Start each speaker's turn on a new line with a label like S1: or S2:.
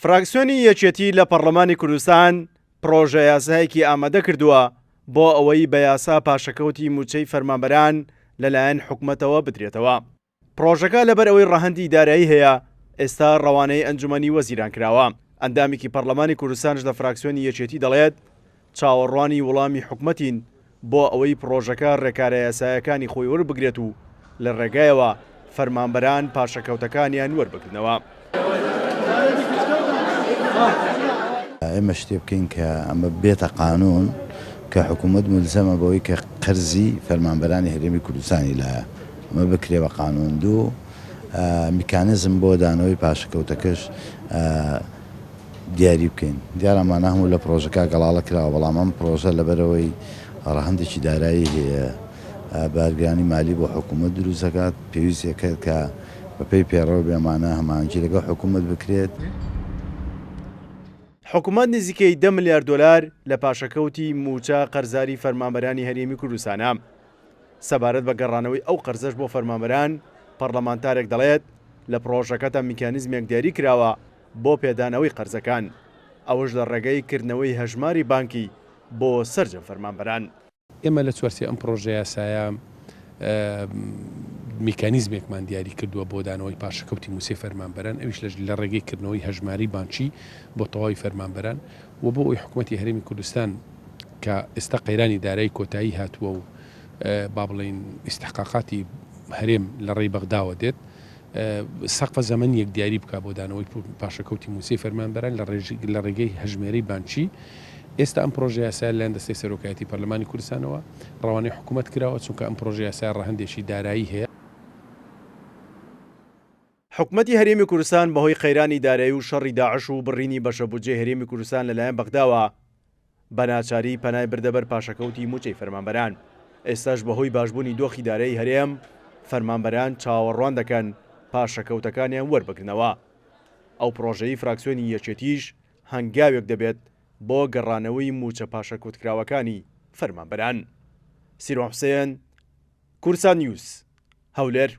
S1: فراکسیۆنی یەکێتی لە پەرلەمانی کوردستان پرۆژە یاسایەکی ئامادە کردووە بۆ ئەوەی بە یاسا پاشەکەوتی موچەی فەرمانبەران لەلایەن حکوومەتەوە بدرێتەوە. پرۆژەکە لەبەر ئەوەی ڕەهەندی دارایی هەیە ئێستا ڕەوانەی ئەنجومەنی وەزیران کراوە. ئەندامێکی پەرلەمانی کوردستانش لە فراکسیۆنی یەکێتی دەڵێت چاوەڕوانی وەڵامی حکوومەتین بۆ ئەوەی پرۆژەکە ڕێکارە یاسایەکانی خۆی وەربگرێت و لە ڕێگایەوە فەرمانبەران پاشەکەوتەکانیان وەربگرنەوە.
S2: ئێمە شتێ بکەین کە ئەمە بێتە قانون کە حکوومەت ملزەمە بەوەی کە قەرزی فەرمانبەرانی هەرێمی کوردستانی لایە ئەمە بکرێ بە قانون. دوو میکانیزم بۆ دانەوەی پاشەکەوتەکەش دیاری بکەین. دیارەمانە هەموو لە پرۆژەکە گەڵاڵە کراوە، بەڵام ئەم پرۆژە لەبەرەوەی ڕەهەندێکی دارایی هەیە بارگرانی مالی بۆ حکوومەت دروست دەکات، پێویستێکە کە بەپێی پێڕەوە بێمانە هەمانجی لەگەڵ حکوومەت بکرێت.
S1: حکوومەت نزیکەی 10 ملیارد دلار لە پاشەکەوتی موچە قەرزاری فەرمانبەرانی هەرێمی کوردستانە. سەبارەت بە گەڕانەوەی ئەو قەرزەش بۆ فەرمانبەران پەرلەمانتارێک دەڵێت لە پرۆژەکەتە میکانیزمێک دیاری کراوە بۆ پێدانەوەی قەرزەکان، ئەوەش لە ڕێگەی کردنەوەی هەژماری بانکی بۆ سەرجەم فەرمانبەران.
S3: ئێمە لە چوارچێ ئەم پرۆژە یاسایە میکانیزمێکمان دیاری کردووە بۆ دانەوەی پاشەکەوتی موچەی فەرمانبەران، ئەویش لە ڕێگەی کردنەوەی هەژماری بانکی بۆ تەواوی فەرمانبەران و بۆ ئەوی حکوومەتی هەرێمی کوردستان کە ئێستا قەیرانی دارایی کۆتایی هاتووە و با بڵێن ئیستحقاقاتی هەرێم لە ڕێی بەغداوە دێت، سەقفە زەمەنیەک دیاری بکات بۆ دانەوەی پاشەکەوتی موچەی فەرمانبەران لە ڕێگەی هەژمێرەی بانکی. ئێستا ئەم پرۆژە یاسا لەلایەن دەستەی سەرۆکایەتی پەرلەمانی کوردستانەوە ڕەوانەی حکوومەت کراوە، چونکە ئەم پرۆژە یاسا ڕەهەندێکی دارایی هەیە.
S1: حکوومەتی هەرێمی کوردستان بەهۆی قەیرانی دارایی و شەڕی داعش و بڕینی بەشەبودجێی هەرێمی کوردستان لەلایەن بەغداوە بە ناچاری پەنای بردەبەر پاشەکەوتی موچەی فەرمانبەران. ئێستاش بەهۆی باشبوونی دۆخی دارایی هەرێم فەرمانبەران چاوەڕوان دەکەن پاشەکەوتەکانیان وەربگرنەوە. ئەو پرۆژەی فراکسیۆنی یەکێتیش هەنگاوێک دەبێت بۆ گەڕانەوەی موچە پاشەکەوتکراوەکانی فەرمانبەران. سیروان حوسێن، کورسان نیوز، هەولێر.